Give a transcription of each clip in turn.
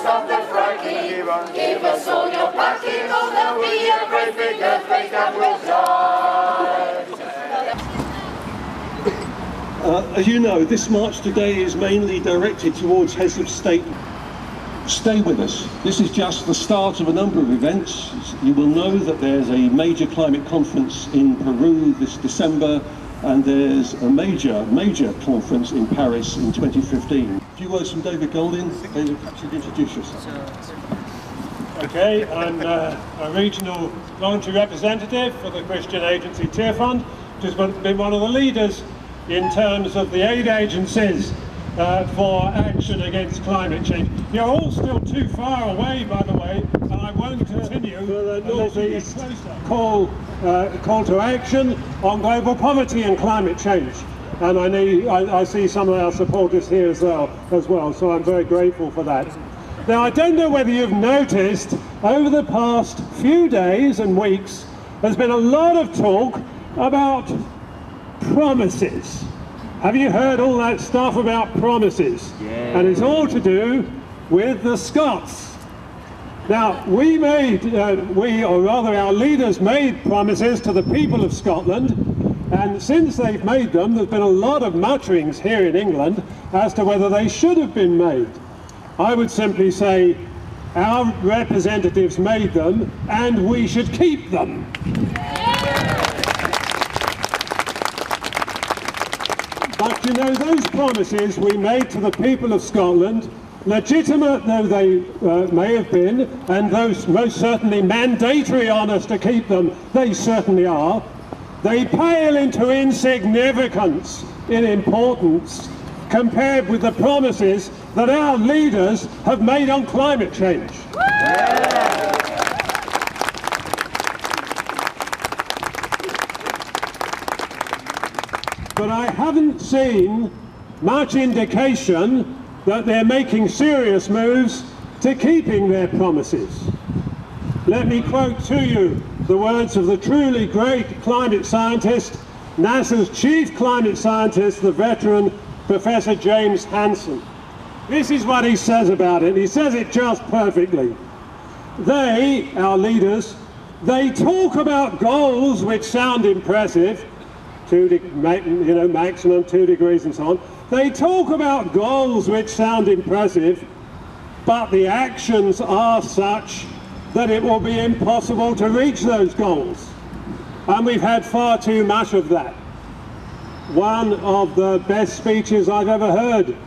stop the fracking. Give us all your backing, or there'll be a great big earthquake and we'll die. As you know, this march today is mainly directed towards heads of state. Stay with us. This is just the start of a number of events. You will know that there's a major climate conference in Peru this December, and there's a major conference in Paris in 2015. A few words from David Golding. David, perhaps you'd introduce yourself. Okay, I'm a regional voluntary representative for the Christian agency Tear Fund, which has been one of the leaders in terms of the aid agencies for action against climate change. You're all still too far away, by the way, and I won't continue unless you get closer. Call to action on global poverty and climate change. And I see some of our supporters here as well, so I'm very grateful for that. Now, I don't know whether you've noticed, over the past few days and weeks, there's been a lot of talk about promises. Have you heard all that stuff about promises? Yeah. And it's all to do with the Scots. Now, our leaders made promises to the people of Scotland, and since they've made them, there's been a lot of mutterings here in England as to whether they should have been made. I would simply say our representatives made them, and we should keep them. But you know, those promises we made to the people of Scotland, legitimate though they may have been, and those most certainly mandatory on us to keep them, they certainly are, they pale into insignificance in importance compared with the promises that our leaders have made on climate change. But I haven't seen much indication that they're making serious moves to keeping their promises. Let me quote to you the words of the truly great climate scientist, NASA's chief climate scientist, the veteran Professor James Hansen. This is what he says about it. He says it just perfectly. They, our leaders, they talk about goals which sound impressive, maximum 2 degrees and so on. They talk about goals which sound impressive, but the actions are such that it will be impossible to reach those goals. And we've had far too much of that. One of the best speeches I've ever heard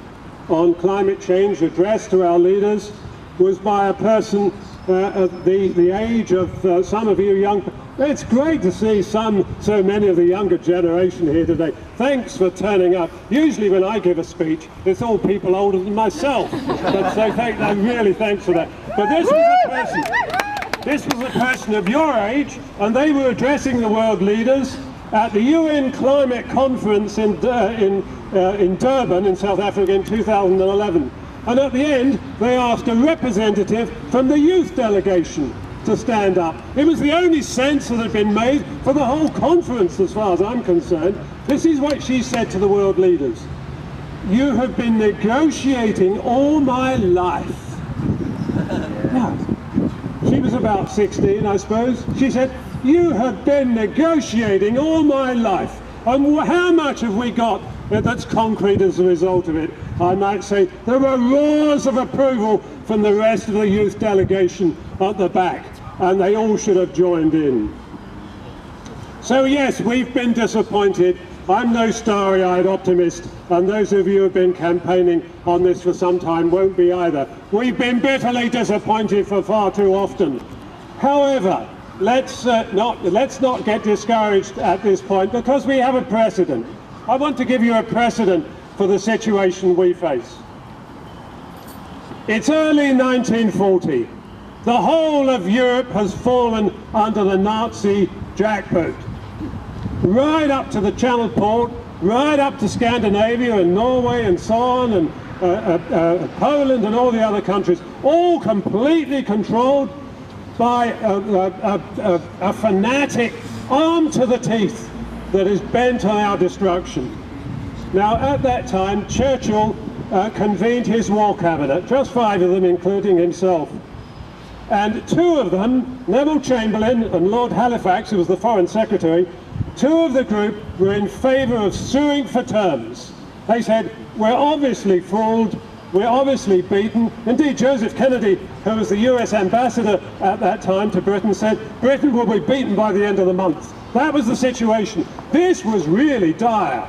on climate change addressed to our leaders was by a person at the age of some of you young people. It's great to see so many of the younger generation here today. Thanks for turning up. Usually when I give a speech, it's all people older than myself. But so really thanks for that. But this was a person of your age, and they were addressing the world leaders at the UN Climate Conference in Durban in South Africa in 2011. And at the end, they asked a representative from the youth delegation to stand up. It was the only sense that had been made for the whole conference, as far as I'm concerned. This is what she said to the world leaders. You have been negotiating all my life. Now, she was about 16, I suppose. She said, you have been negotiating all my life. And how much have we got that's concrete as a result of it? I might say there were roars of approval from the rest of the youth delegation at the back, and they all should have joined in. So yes, we've been disappointed. I'm no starry-eyed optimist, and those of you who have been campaigning on this for some time won't be either. We've been bitterly disappointed for far too often. However, let's not get discouraged at this point, because we have a precedent. I want to give you a precedent for the situation we face. It's early 1940. The whole of Europe has fallen under the Nazi jackboot. Right up to the Channel Port, right up to Scandinavia and Norway and so on, and Poland and all the other countries, all completely controlled by a fanatic armed to the teeth that is bent on our destruction. Now, at that time, Churchill convened his war cabinet, just 5 of them, including himself. And 2 of them, Neville Chamberlain and Lord Halifax, who was the Foreign Secretary, 2 of the group were in favour of suing for terms. They said, we're obviously fooled, we're obviously beaten. Indeed, Joseph Kennedy, who was the US ambassador at that time to Britain, said Britain will be beaten by the end of the month. That was the situation. This was really dire.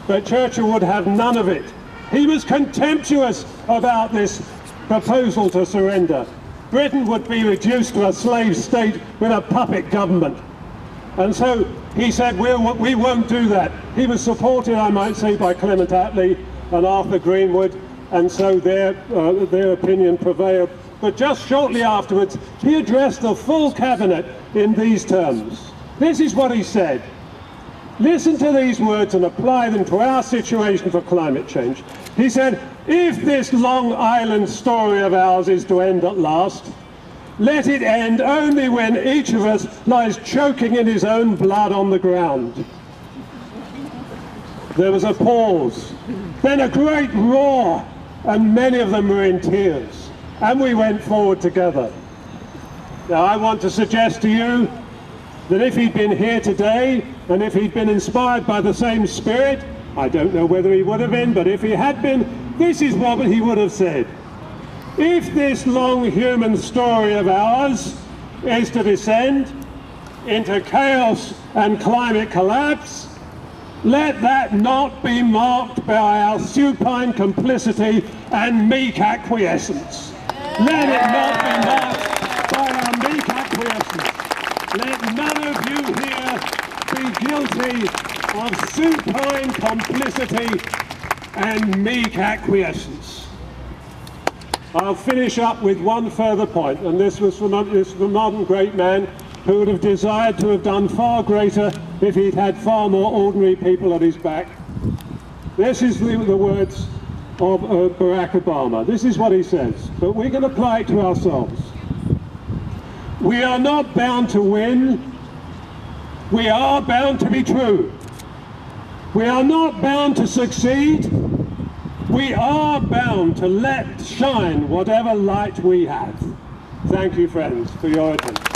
But Churchill would have none of it. He was contemptuous about this proposal to surrender. Britain would be reduced to a slave state with a puppet government. And so he said, we won't do that. He was supported, I might say, by Clement Attlee and Arthur Greenwood, and so their opinion prevailed. But just shortly afterwards, he addressed the full cabinet in these terms. This is what he said. Listen to these words and apply them to our situation for climate change. He said, if this Long Island story of ours is to end at last, let it end only when each of us lies choking in his own blood on the ground. There was a pause, then a great roar, and many of them were in tears, and we went forward together. Now I want to suggest to you that if he'd been here today, and if he'd been inspired by the same spirit, I don't know whether he would have been, but if he had been, this is what he would have said. If this long human story of ours is to descend into chaos and climate collapse, let that not be marked by our supine complicity and meek acquiescence. Let it not be marked by our meek acquiescence. Let none of you here be guilty of supine complicity and meek acquiescence. I'll finish up with one further point, and this was from a modern great man who would have desired to have done far greater if he'd had far more ordinary people at his back. This is the words of Barack Obama. This is what he says, but we can apply it to ourselves. We are not bound to win, we are bound to be true. We are not bound to succeed, we are bound to let shine whatever light we have. Thank you, friends, for your attention.